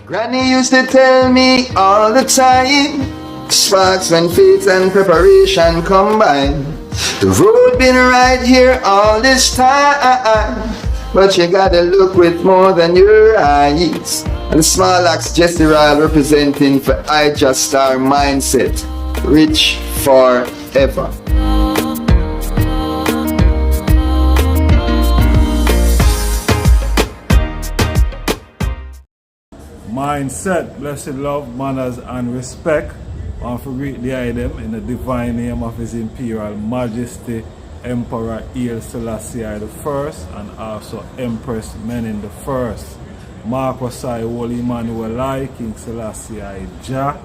Granny used to tell me all the time, sparks when faith and preparation combine. The road been right here all this time, but you gotta look with more than your eyes. And small axe Jesse Ryle representing for I Just Star Mindset, rich forever. Mindset, blessed love, manners, and respect. I want to greet the item in the divine name of His Imperial Majesty, Emperor Haile Selassie I and also Empress Menin I. Marcus I, Holy Emmanuel I, King Selassie I, Jah,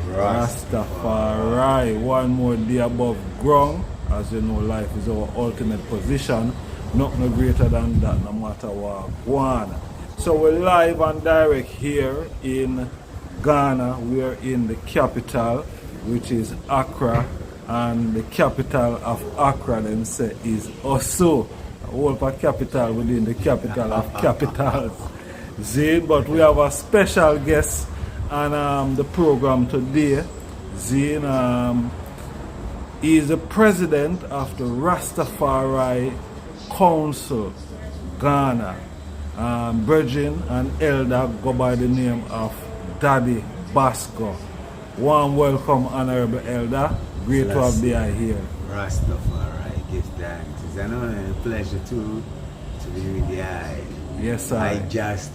Rastafari. One more day above ground. As you know, life is our ultimate position. Nothing greater than that, no matter what one. So we're live and direct here in Ghana. We're in the capital, which is Accra, and the capital of Accra, them say, is Osu. A whole capital within the capital of capitals. Zane, but we have a special guest on the program today. Zane, he is the president of the Rastafari Council, Ghana. Virgin and elder go by the name of Daddy Basco. Warm welcome, Honorable Elder. Great to have you here. Rastafari, give thanks. It's an honor and a pleasure to be with the eye. Yes, sir. I just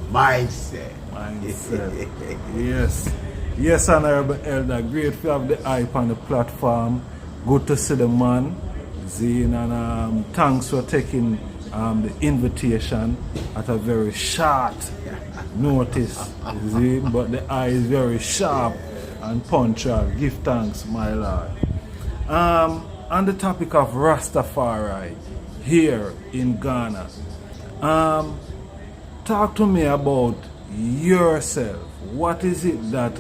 mindset. Yes. Yes, Honorable Elder. Great to have the eye on the platform. Good to see the man. Zine, and thanks for taking the invitation at a very short notice, but the eye is very sharp and punctual. Give thanks, my Lord. On the topic of Rastafari here in Ghana, talk to me about yourself. What is it that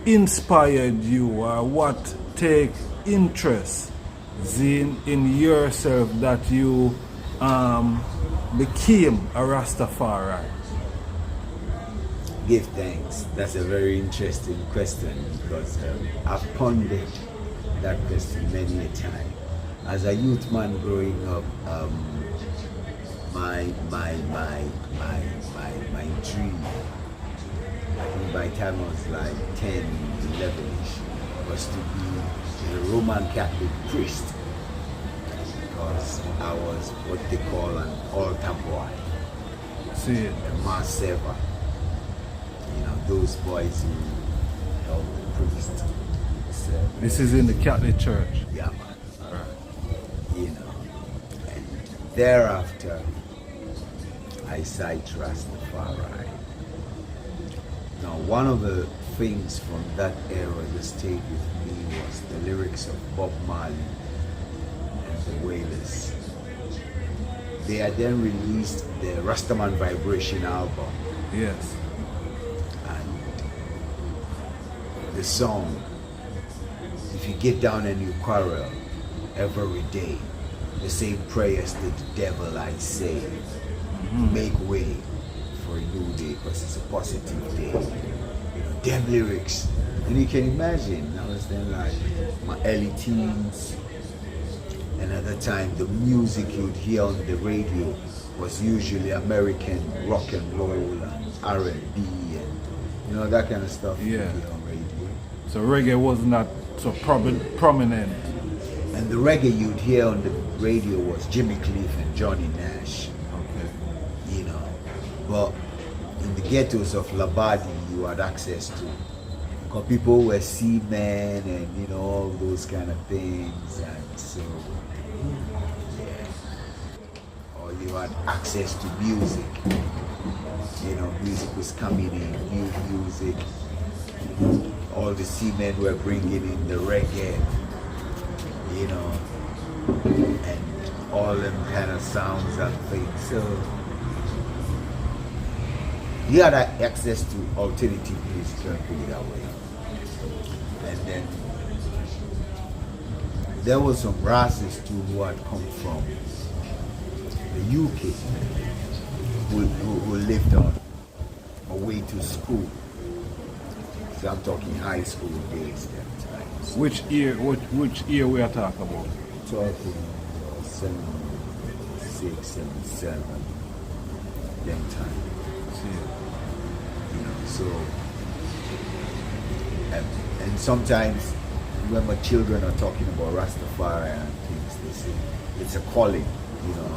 inspired you, or what take interest in yourself that you became a Rastafari? Give thanks. That's a very interesting question, because I've pondered that question many a time. As a youth man growing up, my dream, I think by the time I was like 10, 11ish, was to be a Roman Catholic priest, because I was what they call an altar boy. See it. A mass server. You know, those boys who help the priest. This is in the Catholic Church. Yeah, man. Right. You know, and thereafter, I cite Rastafari. Now, one of the things from that era that stayed with me was the lyrics of Bob Marley and the Wailers. They had then released the Rastaman Vibration album. Yes. And the song, if you get down and you quarrel every day, the same prayers to the devil I say, make way for a new day, because it's a positive day. You know, them lyrics. And you can imagine, I was then like my early teens. And at the time, the music you'd hear on the radio was usually American rock and roll and R&B and you know, that kind of stuff. Yeah. You'd hear on radio. So reggae was not so prominent. And the reggae you'd hear on the radio was Jimmy Cliff and Johnny Nash. Okay. You know, but in the ghettos of Labadi, you had access to, because people were seamen and you know, all those kind of things, and so yeah, or you had access to music. You know, music was coming in, new music. All the seamen were bringing in the reggae, you know, and all them kind of sounds and things. So you had access to alternative music, let's put it that way. And then there was some races too who had come from the UK. who lived on my way to school. So I'm talking high school days them times. Which year we are talking about? Talking 76, 77 them time. You know, so and sometimes when my children are talking about Rastafari and things, they say it's a calling, you know.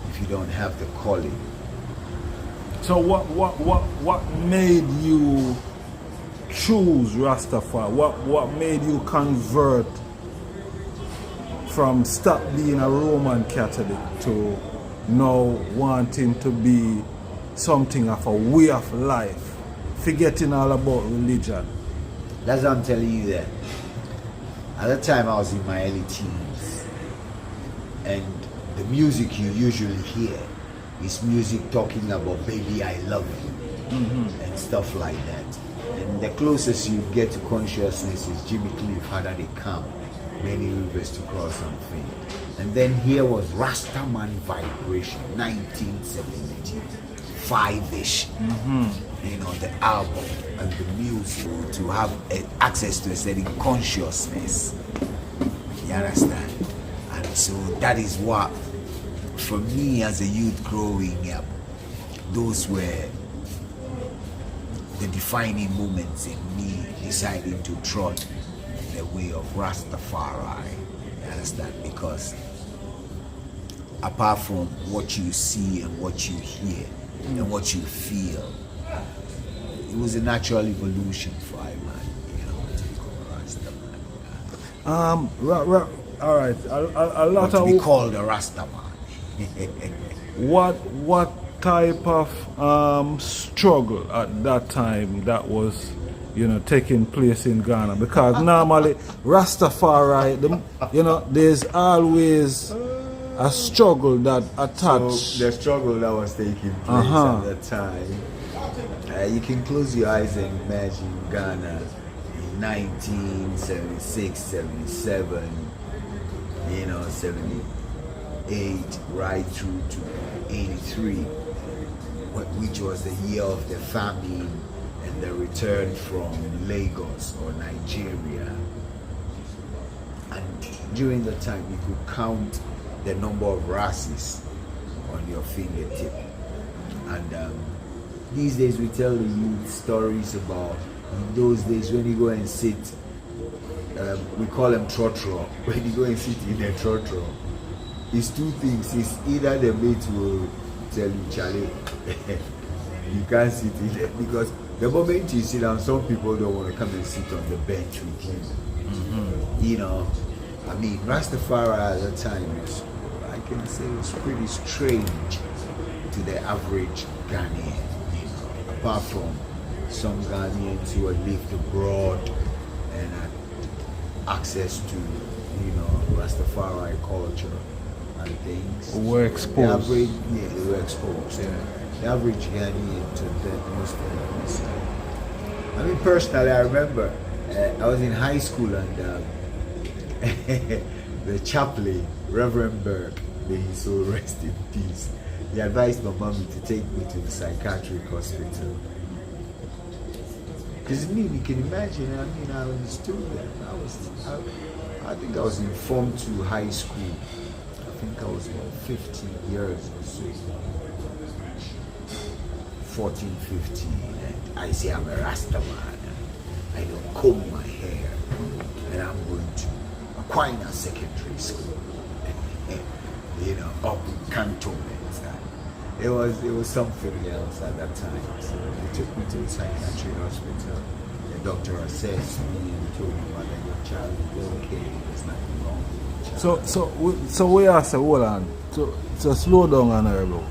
If you don't have the calling. So what made you choose Rastafari? What made you convert from stop being a Roman Catholic to now wanting to be something of a way of life, forgetting all about religion? That's what I'm telling you that. At that time I was in my early teens, and the music you usually hear is music talking about baby I love you, and stuff like that. And the closest you get to consciousness is Jimmy Cliff, How They Come, Many Rivers to Cross and Fade. And then here was Rastaman Vibration, 1975-ish. You know, the album and the music to have access to a certain consciousness. You understand? And so that is what, for me as a youth growing up, those were the defining moments in me deciding to trot the way of Rastafari. You understand? Because apart from what you see and what you hear and what you feel, it was a natural evolution for I man, you know, to become a Rastaman. All right. A lot to of be called a Rastaman. what type of struggle at that time that was, you know, taking place in Ghana? Because normally Rastafari, there's always a struggle that attached. So the struggle that was taking place at that time, you can close your eyes and imagine Ghana in 1976, 77, you know, 78, right through to 83, which was the year of the famine and the return from Lagos or Nigeria. And during the time, you could count the number of races on your fingertip. And these days we tell the youth stories about in those days when you go and sit, we call them trotro. When you go and sit in a trotro, it's two things. It's either the mate will tell you, Charlie, you can't sit in there, because the moment you sit down, some people don't want to come and sit on the bench with you. You know, I mean, Rastafari at the time was, I can say, was pretty strange to the average Ghanaian. You know, apart from some Ghanaians who had lived abroad and had access to, you know, Rastafari culture and things. Were exposed. They were exposed. Yeah. The average Ghanaian to that most of them. I mean, personally, I remember I was in high school and the chaplain, Reverend Burke, may he so rest in peace, he advised my mommy to take me to the psychiatric hospital. Because me, you can imagine, I mean, I understood that. I think I was informed to high school. I think I was about 15 years or so. 14, 15. And I say I'm a Rasta man. I don't comb my hair. And I'm going to Aquinas Secondary School. You know, up in cantonments. It was something else at that time. So they took me to the psychiatric hospital. The doctor assessed me and told me about your child is okay. There's nothing wrong with your child. So we are saying, hold on. So slow down, Honorable.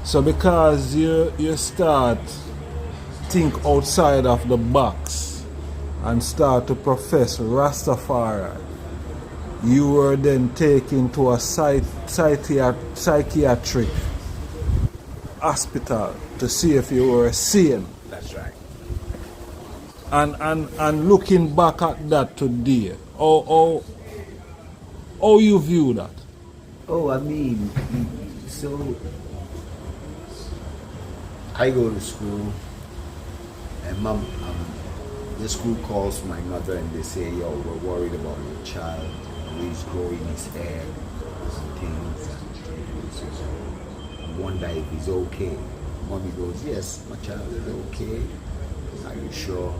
So because you start think outside of the box and start to profess Rastafari, you were then taken to a psychiatric hospital to see if you were sane. That's right. And looking back at that today, how you view that? Oh, I mean, so I go to school, and mom, the school calls my mother and they say, yo, we're worried about your child. He's growing his hair and things. And so I wonder if he's okay. Mommy goes, yes, my child is okay. Are you sure?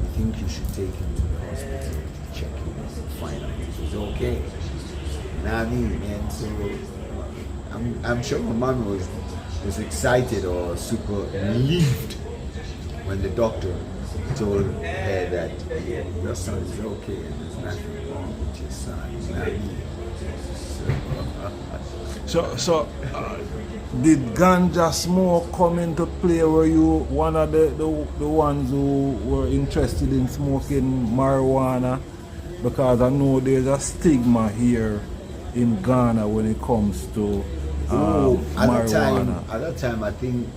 You think you should take him to the hospital to check him and find out if he's okay? You know what I mean? And so I'm sure my mom was excited or super relieved when the doctor told her that your son is okay and there's nothing wrong with your son. You know what I mean? So did ganja smoke come into play? Were you one of the ones who were interested in smoking marijuana? Because I know there's a stigma here in Ghana when it comes to marijuana. At that time, I think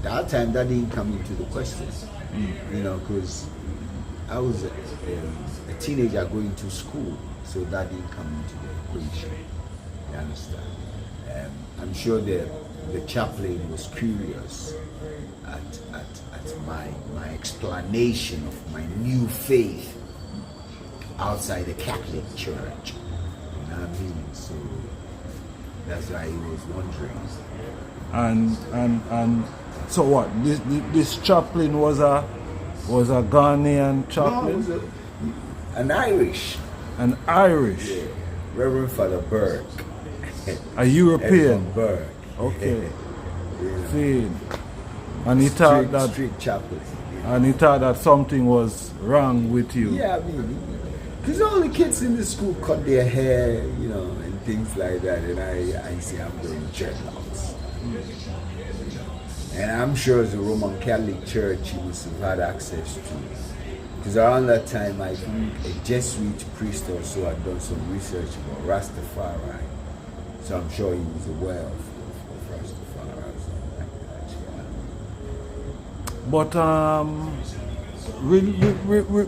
that time that didn't come into the question. You know, because I was a teenager going to school, so that didn't come into the equation. You understand? I'm sure the chaplain was curious at my explanation of my new faith outside the Catholic Church. You know what I mean? So that's why he was wondering. And so what? This chaplain was a Ghanaian chaplain? No, an Irish. An Irish? Yeah. Reverend Father Burke. A European? Burke. Okay. Yeah. See, and he thought that strict chaplain. and he thought that something was wrong with you. Yeah, I mean, because all the kids in the school cut their hair, you know, and things like that, and I say I'm wearing dreadlocks. And I'm sure as a Roman Catholic Church he must have had access to. Because around that time, I think a Jesuit priest or so had done some research about Rastafari. So I'm sure he was aware of Rastafari or something like that. But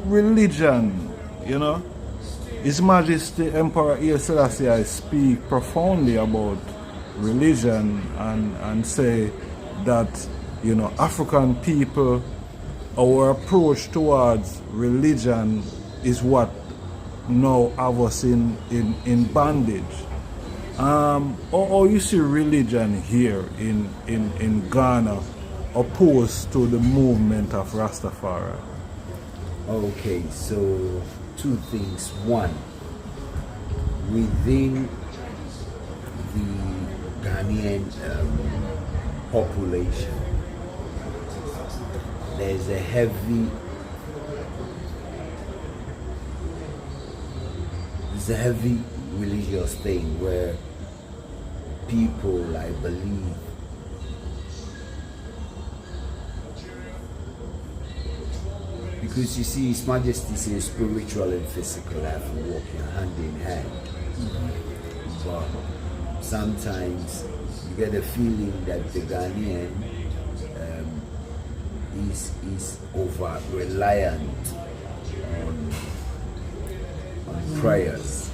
religion, you know, His Majesty Emperor Haile Selassie speak profoundly about religion and say that, you know, African people, our approach towards religion is what now have us in bondage. Or you see religion here in Ghana opposed to the movement of Rastafari? Okay, so two things. One, within the Ghanaian population, there's a heavy religious thing where people, I believe, because you see, His Majesty says spiritual and physical have to walk hand in hand. But sometimes you get a feeling that the Ghanaian is over reliant on prayers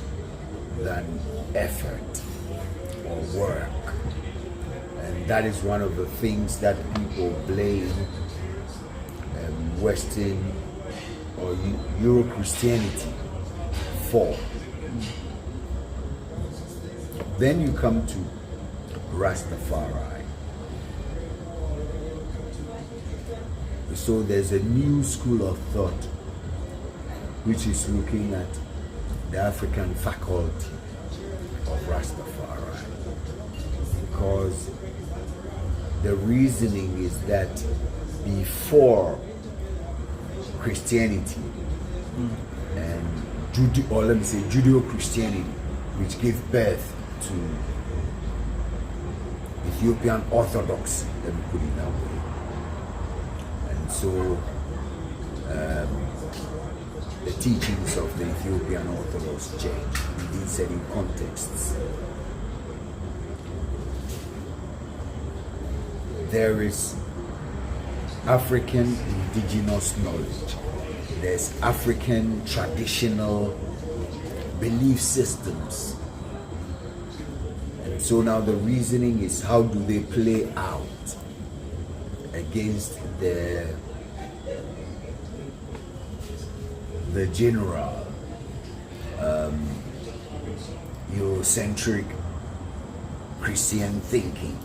than effort or work, and that is one of the things that people blame Western or Euro Christianity for. Then you come to Rastafari. So there's a new school of thought which is looking at the African faculty of Rastafari, because the reasoning is that before Christianity and Judeo-Christianity, which gave birth to Ethiopian Orthodoxy, let me put it that way. And so the teachings of the Ethiopian Orthodox Church within certain contexts. There is African indigenous knowledge. There's African traditional belief systems. And And so now the reasoning is, how do they play out against the general Eurocentric Christian thinking.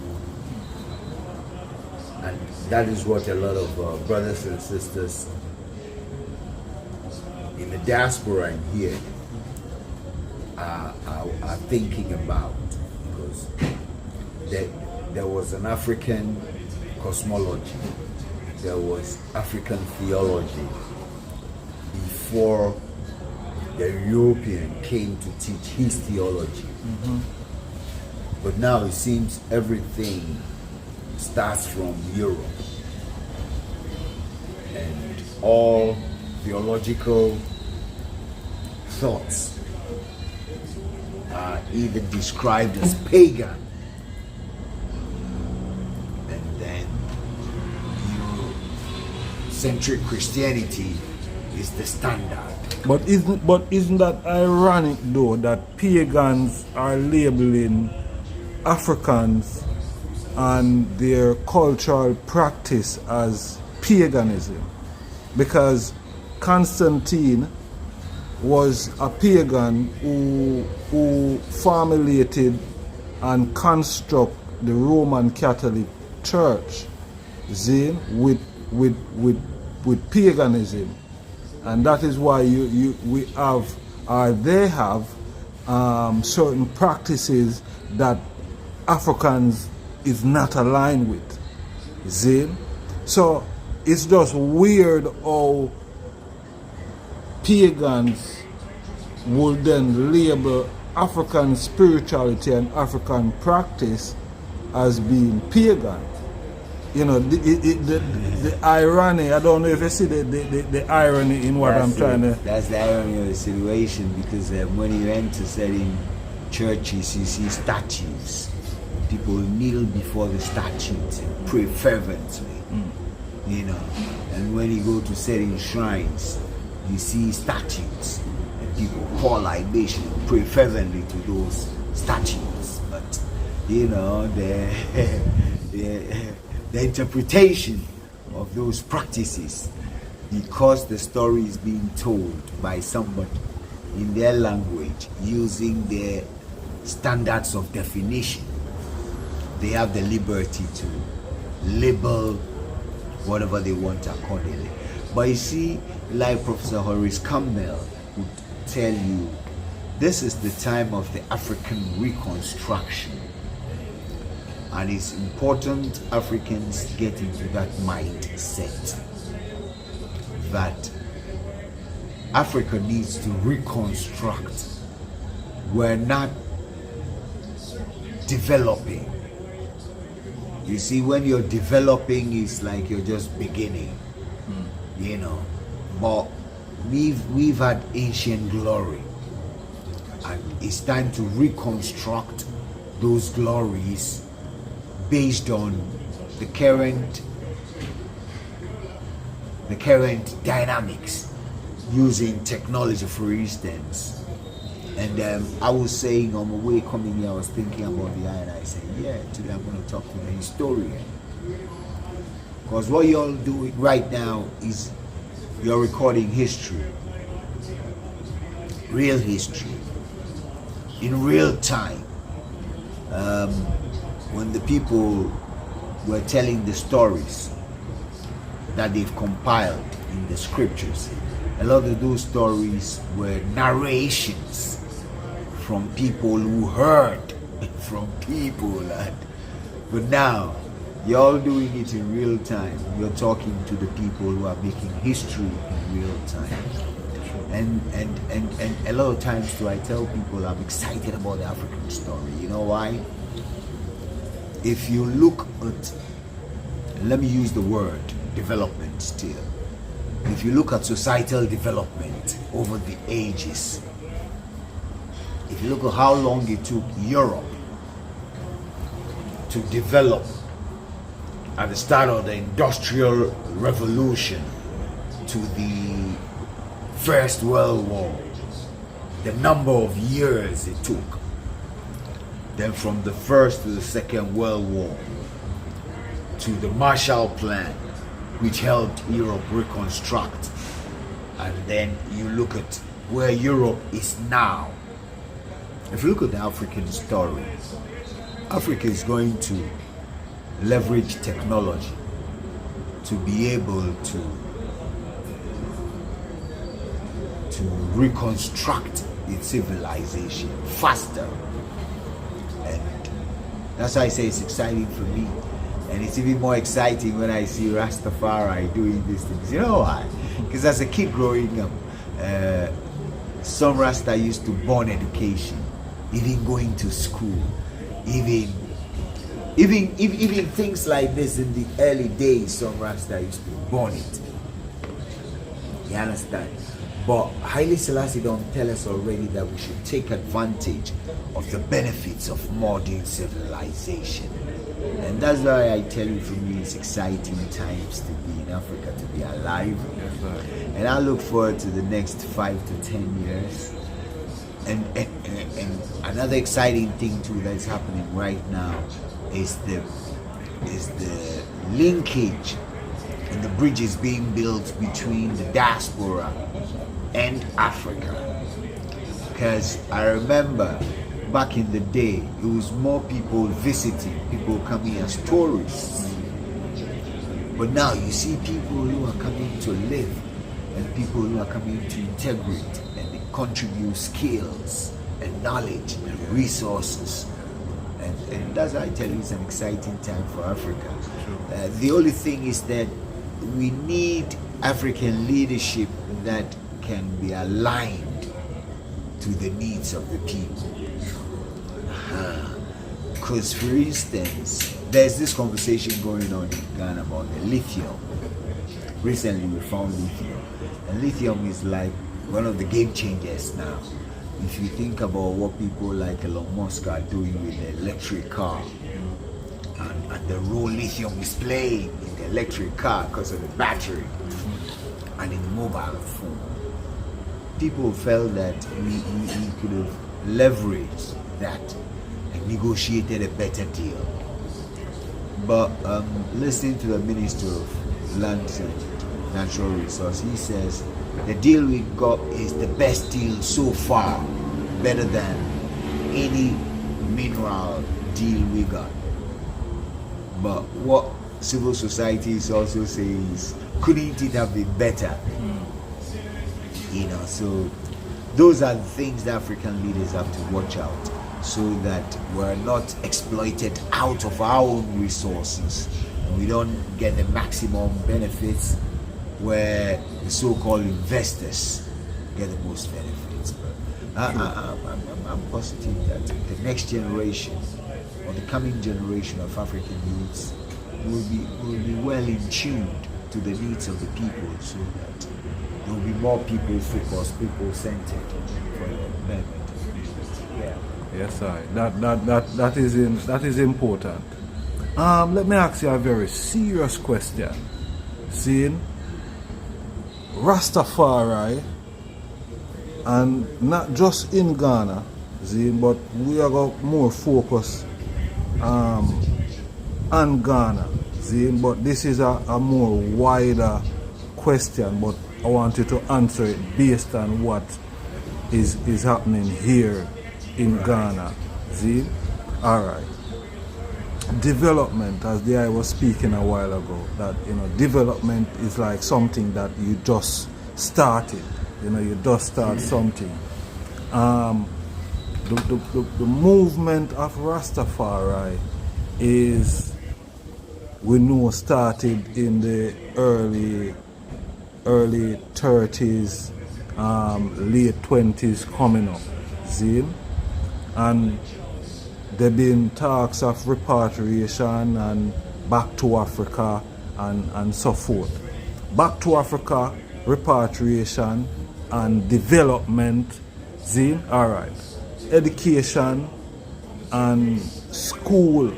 And that is what a lot of brothers and sisters in the diaspora in here are thinking about, because there was an African cosmology, there was African theology before the European came to teach his theology. But now it seems everything starts from Europe, and all theological thoughts are either described as pagan, and then Eurocentric Christianity is the standard. But isn't that ironic though, that pagans are labeling Africans and their cultural practice as paganism? Because Constantine was a pagan who formulated and construct the Roman Catholic Church, see, with paganism. And that is why we have, or they have, certain practices that Africans is not aligned with. See? So it's just weird how pagans would then label African spirituality and African practice as being pagan. You know, the irony, I don't know if you see the irony in what I'm trying to... That's the irony of the situation, because when you enter certain churches, you see statues. People kneel before the statues and pray fervently, you know. And when you go to certain shrines, you see statues, and people pour libation and pray fervently to those statues. But, you know, the interpretation of those practices, because the story is being told by somebody in their language using their standards of definition, they have the liberty to label whatever they want accordingly. But you see, like Professor Horace Campbell would tell you, this is the time of the African reconstruction. And it's important Africans get into that mindset that Africa needs to reconstruct. We're not developing. You see, when you're developing, it's like you're just beginning, you know. But we've had ancient glory, and it's time to reconstruct those glories based on the current dynamics, using technology, for instance. And I was saying on my way coming here, I was thinking about the eye, and I said, yeah, today I'm going to talk to the historian. Because what you're doing right now is you're recording history, real history, in real time. When the people were telling the stories that they've compiled in the scriptures, a lot of those stories were narrations from people who heard from people. But now, you're all doing it in real time. You're talking to the people who are making history in real time. And a lot of times too, I tell people I'm excited about the African story. You know why? If you look at, let me use the word development still. If you look at societal development over the ages, if you look at how long it took Europe to develop at the start of the Industrial Revolution to the First World War, the number of years it took, Then from the First to the Second World War, to the Marshall Plan, which helped Europe reconstruct. And then you look at where Europe is now. If you look at the African story, Africa is going to leverage technology to be able to reconstruct its civilization faster. And that's why I say it's exciting for me. And it's even more exciting when I see Rastafari doing these things. You know why? Because as a kid growing up, some Rasta used to burn education, even going to school, even things like this in the early days. Some Rasta used to burn it. You understand? But Haile Selassie don't tell us already that we should take advantage of the benefits of modern civilization. And that's why I tell you, for me, it's exciting times to be in Africa, to be alive. And I look forward to the next 5 to 10 years. And another exciting thing too that's happening right now is the linkage and the bridges being built between the diaspora and Africa. Because I remember back in the day, it was more people visiting, people coming as tourists. But now you see people who are coming to live and people who are coming to integrate and they contribute skills and knowledge and resources. And that's why I tell you, it's an exciting time for Africa. The only thing is that we need African leadership that can be aligned to the needs of the people. Because, for instance, there's this conversation going on in Ghana about the lithium. Recently we found lithium. And lithium is like one of the game changers now. If you think about what people like Elon Musk are doing with the electric car, and the role lithium is playing in the electric car because of the battery and in the mobile phone, people felt that we could have leveraged that and negotiated a better deal. But listening to the Minister of Lands and Natural Resources, he says the deal we got is the best deal so far, better than any mineral deal we got. But what civil society is also saying is, couldn't it have been better? You know, so those are the things the African leaders have to watch out, so that we're not exploited out of our own resources and we don't get the maximum benefits where the so-called investors get the most benefits. But I'm positive that the next generation or the coming generation of African youths will be well in tuned to the needs of the people, so that there will be more people focused, people centered for the betterment. Yeah. Yes, sir. That is important. Let me ask you a very serious question. Seeing Rastafari, and not just in Ghana, but we are got more focus on Ghana, but this is a more wider question, but I want you to answer it based on what is happening here in Ghana. Alright. Development, as I was speaking a while ago, that development is like something that you just started. You just start something. The movement of Rastafari is, we know, started in the early 30s, late 20s coming up. And there been talks of repatriation and back to Africa and so forth. Back to Africa, repatriation and development, alright. Education and school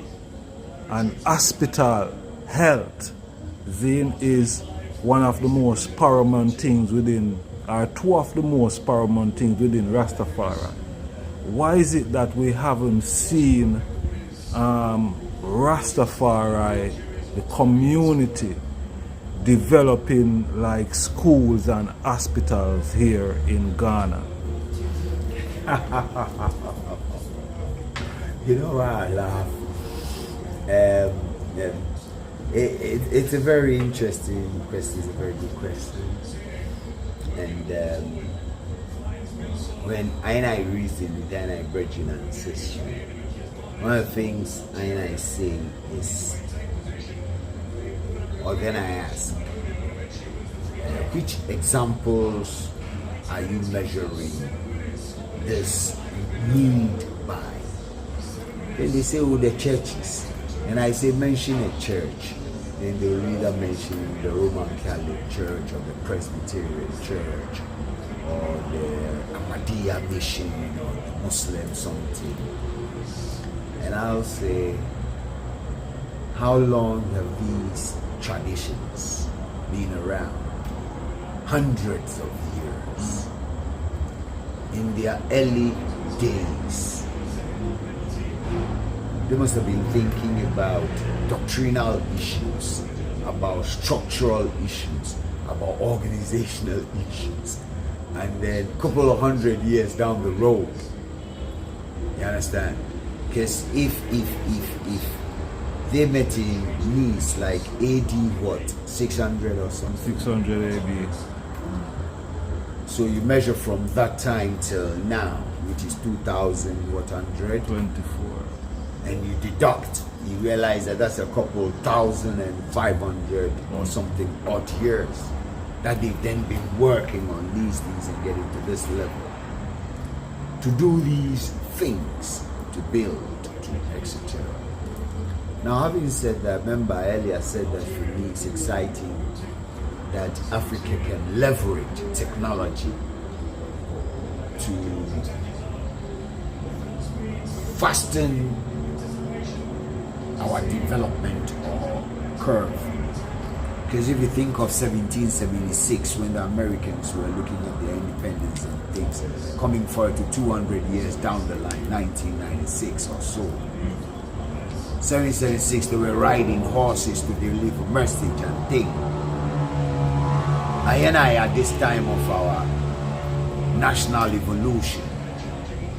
and hospital, health, is one of the most paramount things within, or two of the most paramount things within Rastafari. why is it that we haven't seen Rastafari, the community, developing like schools and hospitals here in Ghana? You know why I laugh? It's a very interesting question. It's a very good question. And when I reason with I brethren and ancestry, one of the things I say is, or then I ask, which examples are you measuring this need by? Then they say, oh, the churches. And I say, mention a church. Then they'll either mention the Roman Catholic Church or the Presbyterian Church or the Ahmadiyya Mission or the Muslim something. And I'll say, how long have these traditions been around? Hundreds of years. In their early days, they must have been thinking about doctrinal issues, about structural issues, about organizational issues. And then a couple of 100 years down the road, you understand? Because if they met in Nice like AD what, 600 or something? 600 AD. So you measure from that time till now, which is 2124. And you deduct, you realize that that's a couple 1,500 or something odd years that they've then been working on these things and getting to this level. To do these things, to build, etc. Now, having said that, remember earlier I said that for me it's exciting that Africa can leverage technology to fasten our development or curve. Because if you think of 1776, when the Americans were looking at their independence and things, coming forward to 200 years down the line, 1996 or so. 1776, they were riding horses to deliver message and things. I at this time of our national evolution,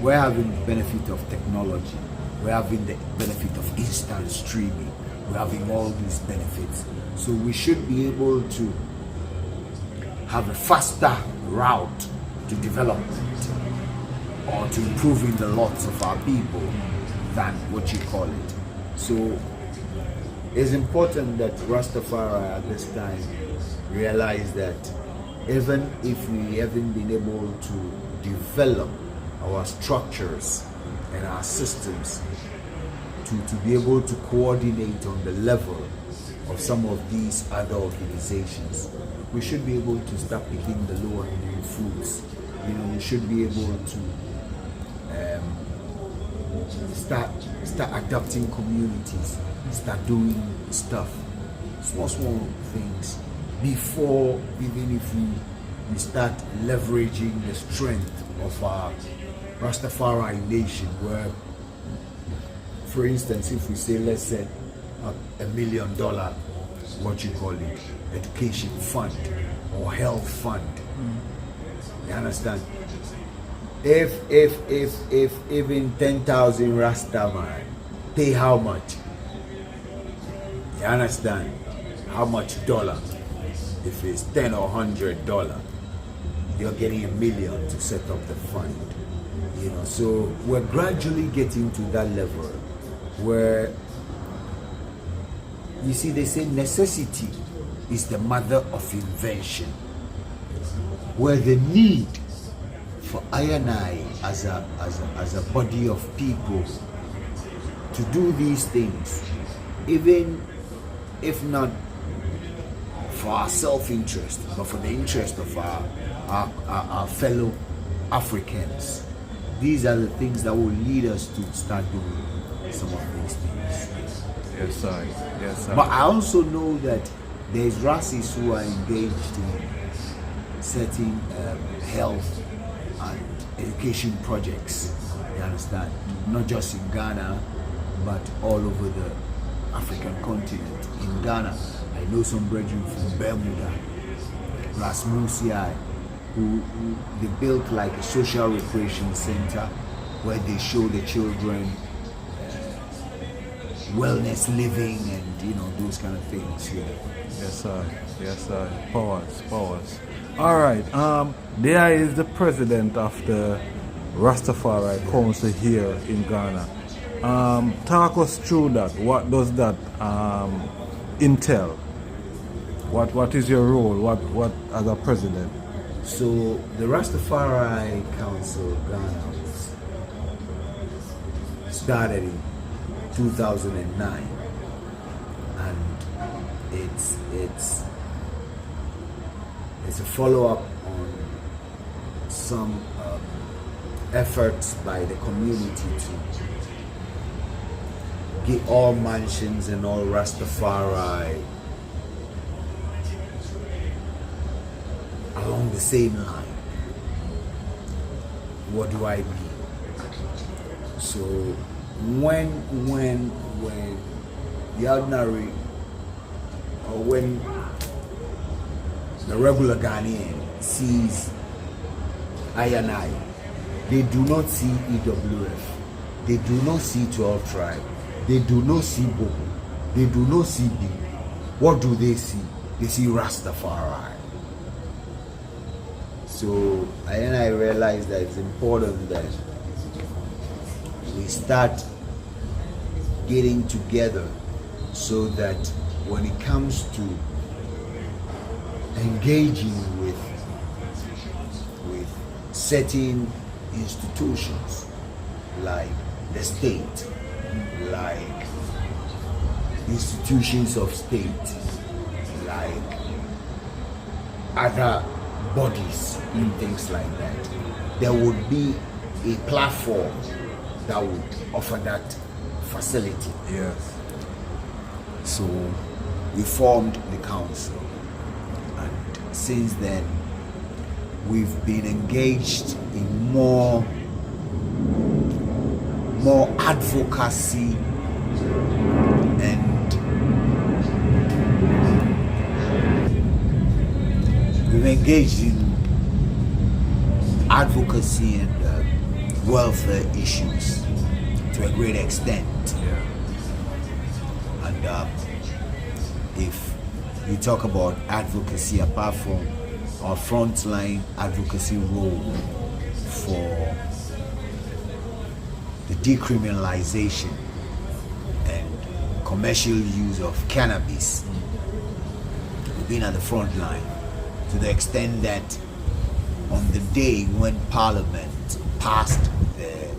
we're having the benefit of technology. We're having the benefit of instant streaming. We're having all these benefits. So we should be able to have a faster route to development or to improving the lots of our people than what you call it. So it's important that Rastafari at this time realize that even if we haven't been able to develop our structures and our systems to be able to coordinate on the level of some of these other organizations, we should be able to start picking the lower hanging fruits. You know, we should be able to start adapting communities, start doing stuff, small things, before even if we start leveraging the strength of our Rastafari nation, where, for instance, if we say, let's say $1 million, what you call it, education fund or health fund, you understand? If even 10,000 Rastaman pay how much? You understand? How much dollar? If it's $10 or $100, you're getting $1 million to set up the fund. You know, so we're gradually getting to that level where, you see, they say necessity is the mother of invention. Where the need for I and I as a body of people to do these things, even if not for our self-interest, but for the interest of our fellow Africans. These are the things that will lead us to start doing some of these things. Yes, sir. Yes, sir. But I also know that there's racists who are engaged in certain health and education projects You understand? Not just in Ghana, but all over the African continent. In Ghana, I know some brethren from Bermuda, Rasmusi, who they built like a social recreation center where they show the children wellness living and those kind of things. Yeah. Yes, sir. Yes, sir. Powers. All right. There is the president of the Rastafari Council here in Ghana. Talk us through that. What does that entail? What is your role? What as a president? So the Rastafari Council of Ghana was started in 2009, and it's a follow-up on some efforts by the community to get all mansions and all Rastafari along the same line. What do I mean? So when the ordinary, or when the regular Ghanaian sees I and I, they do not see EWF, they do not see 12 tribe, they do not see Boko, they do not see B. What do they see? They see Rastafari. So I realized that it's important that we start getting together so that when it comes to engaging with certain institutions like the state, like institutions of state, like other bodies and things like that, there would be a platform that would offer that facility. Yes. So we formed the council, and since then we've been engaged in more advocacy and we've engaged in advocacy and welfare issues to a great extent. Yeah. And if you talk about advocacy, apart from our frontline advocacy role for the decriminalization and commercial use of cannabis, we've been at the front line to the extent that on the day when Parliament passed the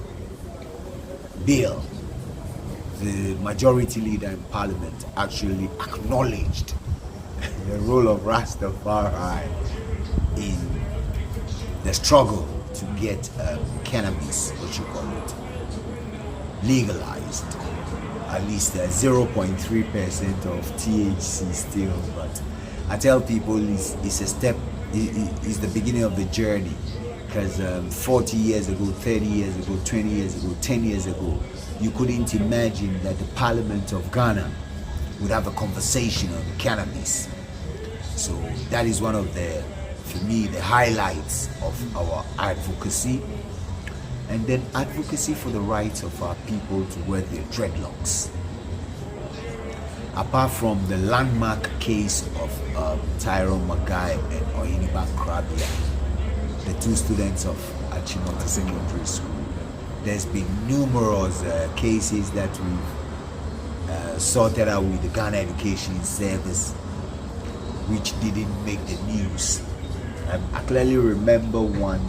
bill, the majority leader in Parliament actually acknowledged the role of Rastafari in the struggle to get cannabis, what you call it, legalized. At least 0.3% of THC still, but I tell people it's a step, it's the beginning of the journey, because 40 years ago, 30 years ago, 20 years ago, 10 years ago, you couldn't imagine that the Parliament of Ghana would have a conversation on cannabis. So that is one of the, for me, the highlights of our advocacy. And then advocacy for the rights of our people to wear their dreadlocks. Apart from the landmark case of Tyrone Magai and Oyiniba Krabia, the two students of Achimota Secondary School, there's been numerous cases that we've sorted out with the Ghana Education Service, which didn't make the news. I clearly remember one.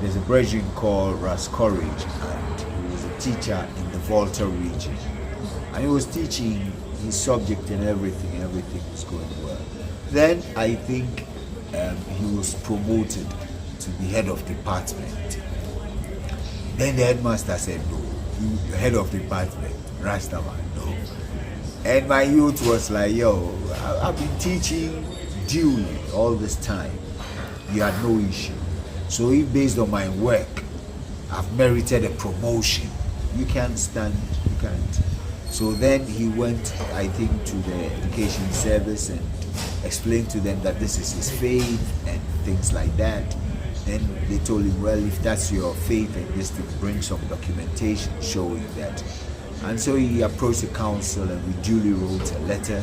There's a brethren called Ras Courage, and he was a teacher in the Volta region, and he was teaching his subject and everything was going well. Then I think he was promoted to the head of department. Then the headmaster said, no, you head of department, Rastaman, no. And my youth was like, yo, I've been teaching duly all this time. You had no issue. So if based on my work, I've merited a promotion. You can't stand, you can't. So then he went, I think, to the education service and explained to them that this is his faith and things like that. Then they told him, well, if that's your faith, and just to bring some documentation showing that. And so he approached the council, and we duly wrote a letter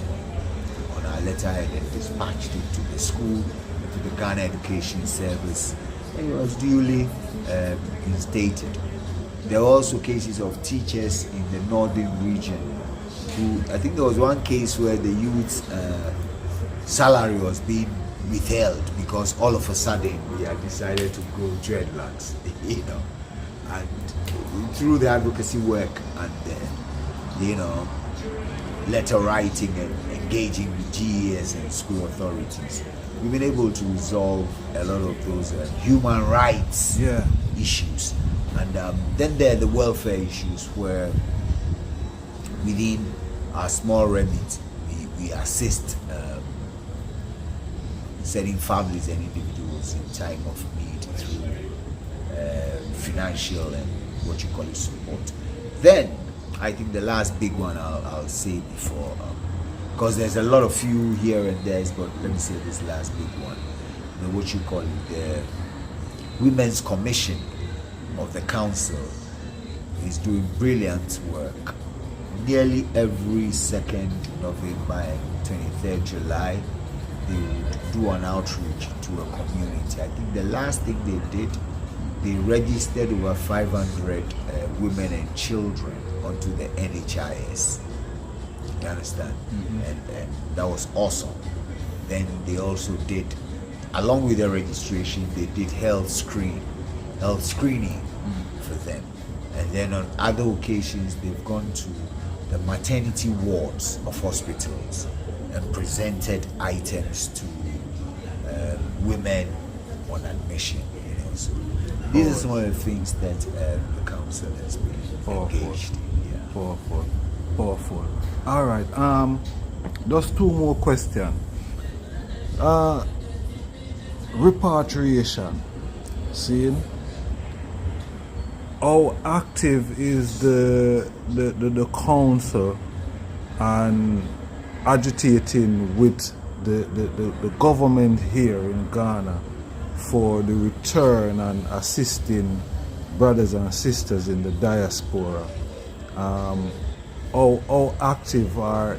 on our letterhead and dispatched it to the school, to the Ghana Education Service, and it was duly instated. There were also cases of teachers in the northern region who, I think there was one case where the youth's salary was being withheld because all of a sudden we had decided to grow dreadlocks, you know, and through the advocacy work and you know, letter writing and engaging with GES and school authorities, we've been able to resolve a lot of those human rights issues. And then there are the welfare issues where within our small remit we assist certain families and individuals in time of need through financial and what you call it support. Then I think the last big one I'll say before, because there's a lot of few here and there, but let me say this last big one, what you call it, the Women's Commission of the Council is doing brilliant work. Nearly every second November and 23rd July, they would do an outreach to a community. I think the last thing they did, they registered over 500 women and children onto the NHIS. You understand? And that was awesome. Then they also did, along with the registration, they did health screening for them. And then on other occasions, they've gone to the maternity wards of hospitals and presented items to women on admission. You know, so these are some of the things that the council has been engaged in. Powerful. All right. Just two more questions. Repatriation. Seeing how active is the council and agitating with the government here in Ghana for the return and assisting brothers and sisters in the diaspora? How active are,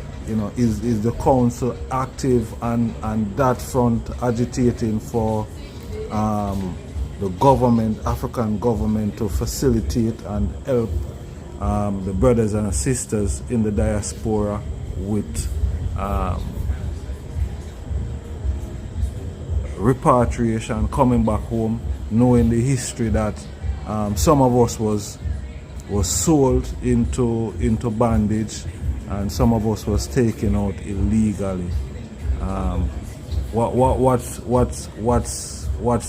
is the council active and that front agitating for the government, African government, to facilitate and help the brothers and sisters in the diaspora with repatriation, coming back home, knowing the history that some of us was sold into bondage and some of us was taken out illegally. What's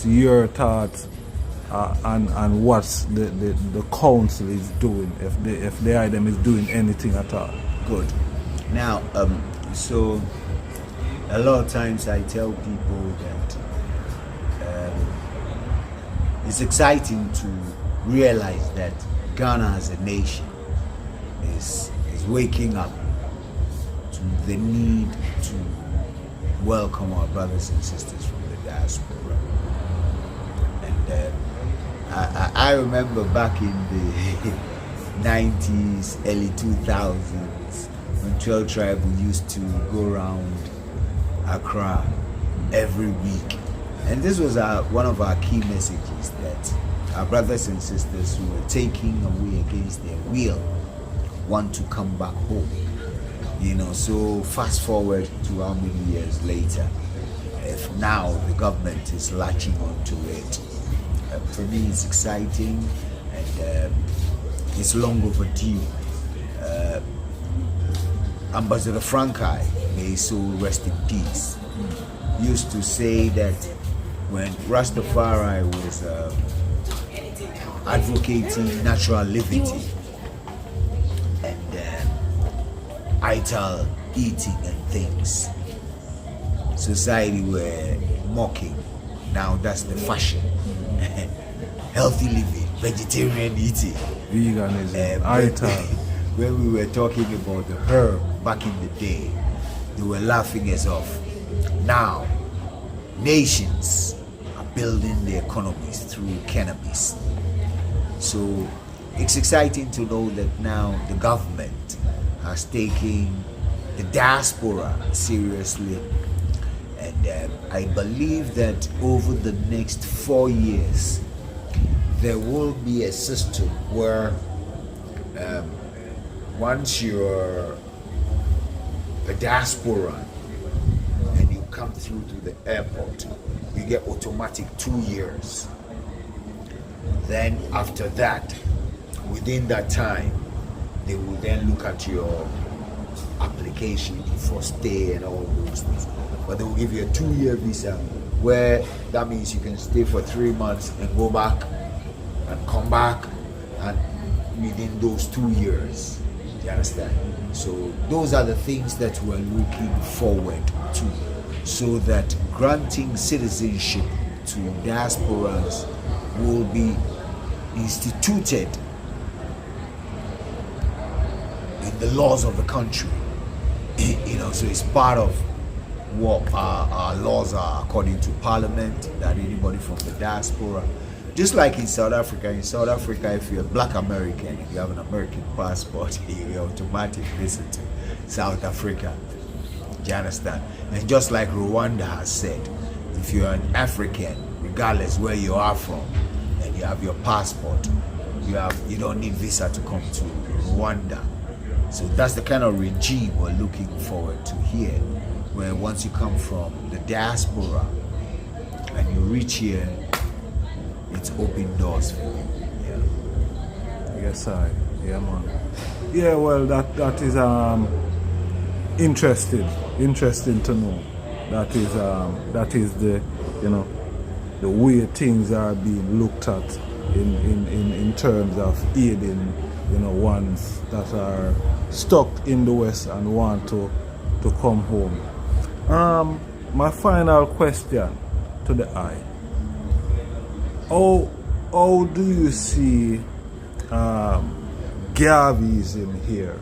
your thoughts and what's the council is doing, if the item is doing anything at all? Good. Now, so a lot of times I tell people that it's exciting to realize that Ghana as a nation is waking up to the need to welcome our brothers and sisters from the diaspora. And I remember back in the 90s, early 2000s, when 12 Tribe used to go around Accra every week. And this was one of our key messages, that our brothers and sisters who were taking away against their will want to come back home. So fast forward to how many years later, if now the government is latching onto it. For me, it's exciting and it's long overdue. Ambassador Frankai, may his soul rest in peace, used to say that when Rastafari was advocating natural liberty and ital eating and things, society were mocking. Now that's the fashion. Healthy living, vegetarian eating. Veganism. When we were talking about the herb back in the day, they were laughing us off. Now, nations are building their economies through cannabis. So it's exciting to know that now the government has taken the diaspora seriously, and I believe that over the next 4 years there will be a system where once you're a diaspora and you come through to the airport, you get automatic 2 years. Then after that, within that time, they will then look at your application for stay and all those things. But they will give you a 2-year visa, where that means you can stay for 3 months and go back and come back, and within those 2 years. Do you understand? So those are the things that we're looking forward to, so that granting citizenship to diasporas will be instituted in the laws of the country. You know, so it's part of what our laws are according to Parliament, that anybody from the diaspora, just like in South Africa, if you're a black American, if you have an American passport, you automatically visit to South Africa. Do you understand? And just like Rwanda has said, if you're an African, regardless where you are from, and you have your passport, you don't need visa to come to Rwanda. So that's the kind of regime we're looking forward to here, where once you come from the diaspora and you reach here, it's open doors for you. Yeah. Yes, yeah, man. Yeah, well, that is interesting to know. That is the, you know, the way things are being looked at in terms of aiding, you know, ones that are stuck in the West and want to come home. My final question to the eye: how do you see Garveyism here?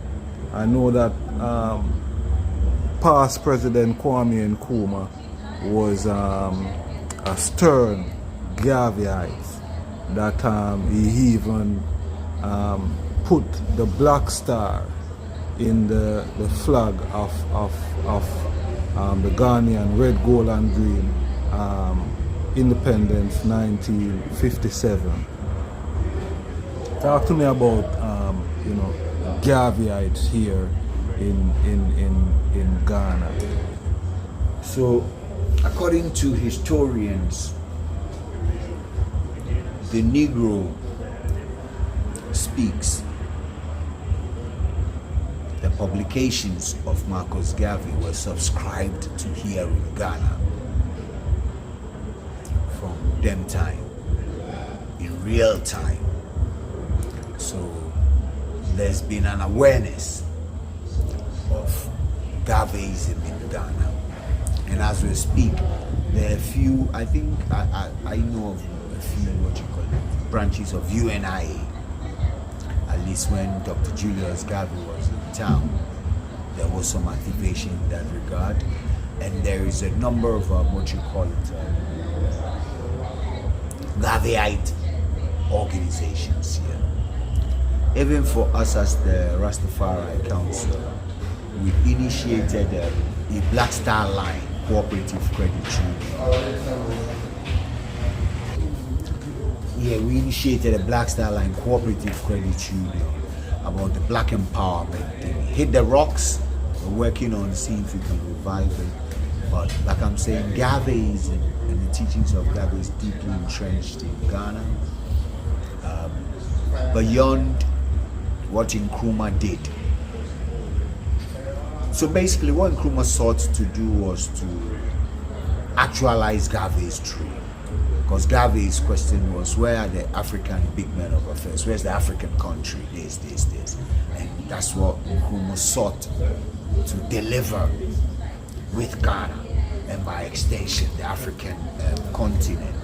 I know that past President Kwame Nkrumah was a stern Garveyite, that he even put the black star in the flag of the Ghanaian red, gold and green independence 1957. Talk to me about you know, Garveyites here in Ghana. So, according to historians, the Negro speaks. The publications of Marcus Garvey were subscribed to here in Ghana from them time, in real time. So there's been an awareness of Garveyism in Ghana, and as we speak, there are a few, I think I know of a few branches of UNIA. At least when Dr. Julius Garvey was in town, there was some activation in that regard, and there is a number of Garveyite organizations here. Even for us as the Rastafari Council, we initiated a Black Star Line cooperative credit union. Yeah, we initiated a Black Star Line cooperative credit union about the black empowerment thing. Hit the rocks. We're working on seeing if we can revive it. But like I'm saying, Garveyism and the teachings of Garvey is deeply entrenched in Ghana. Beyond what Nkrumah did. So basically what Nkrumah sought to do was to actualize Garvey's dream. Because Garvey's question was, where are the African big men of affairs? Where's the African country? This. And that's what Nkrumah sought to deliver with Ghana. and by extension the African continent.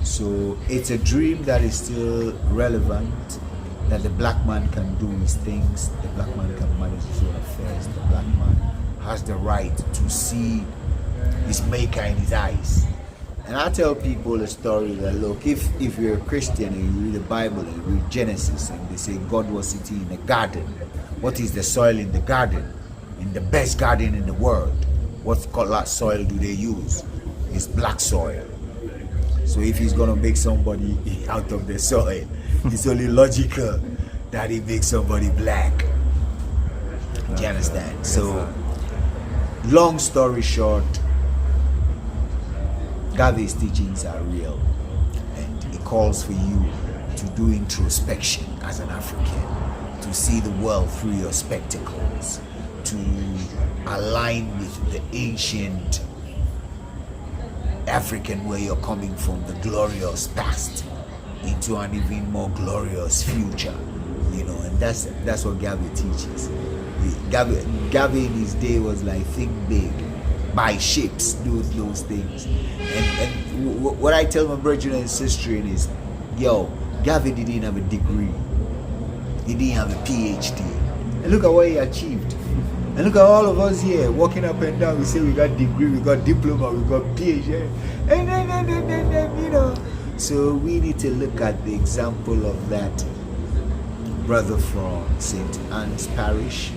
So it's a dream that is still relevant, that the black man can do his things, the black man can manage his own affairs, the black man has the right to see his maker in his eyes. And I tell people a story that, look, if you're a Christian and you read the Bible and you read Genesis and they say God was sitting in a garden, what is the soil in the garden? In the best garden in the world, what color soil do they use? It's black soil. So if he's gonna make somebody out of the soil, it's only logical that he makes somebody black. Do you understand? So, long story short, Garvey's teachings are real, and it calls for you to do introspection as an African, to see the world through your spectacles, to align with the ancient African where you're coming from, the glorious past into an even more glorious future, you know. And that's what Garvey teaches. Garvey in his day was like, think big, buy ships, do those things. And what I tell my brethren and sisters is, yo, Garvey didn't have a degree, he didn't have a PhD, and look at what he achieved. And look at all of us here walking up and down. We say we got degree, we got diploma, we got PhD, and you know. So we need to look at the example of that brother from St. Anne's Parish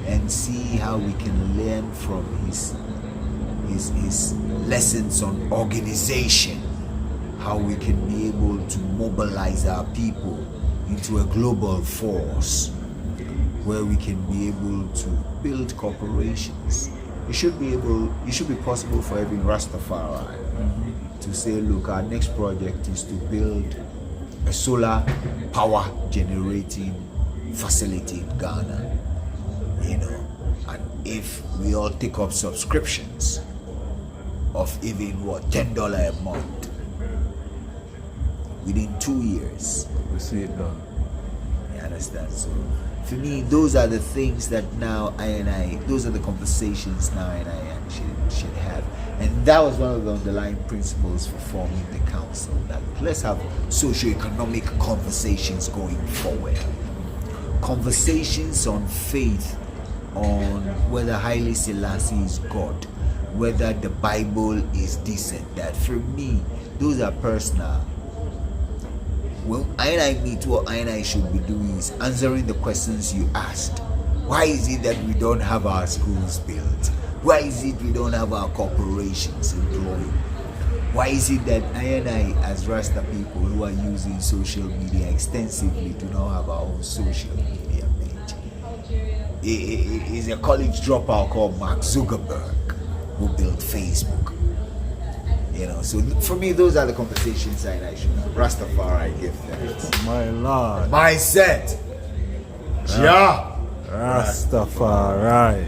and see how we can learn from his lessons on organization, how we can be able to mobilize our people into a global force where we can be able to build corporations. It should be possible for every Rastafari to say, look, our next project is to build a solar power generating facility in Ghana, you know. And if we all take up subscriptions of even $10 a month, within 2 years we see it done. You understand? So for me, those are the things that now those are the conversations now I should have. And that was one of the underlying principles for forming the council, that let's have socio-economic conversations going forward. Conversations on faith, on whether Haile Selassie is God, whether the Bible is this and that. For me, those are personal. When I meet, what I should be doing is answering the questions you asked. Why is it that we don't have our schools built? Why is it we don't have our corporations employed? Why is it that I as Rasta people who are using social media extensively do not have our own social media page? It is a college dropout called Mark Zuckerberg who built Facebook. You know, so for me, those are the conversations I should have. Rastafari, give thanks. My Lord. Mindset. Yeah. Rastafari.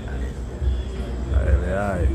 Aye, aye.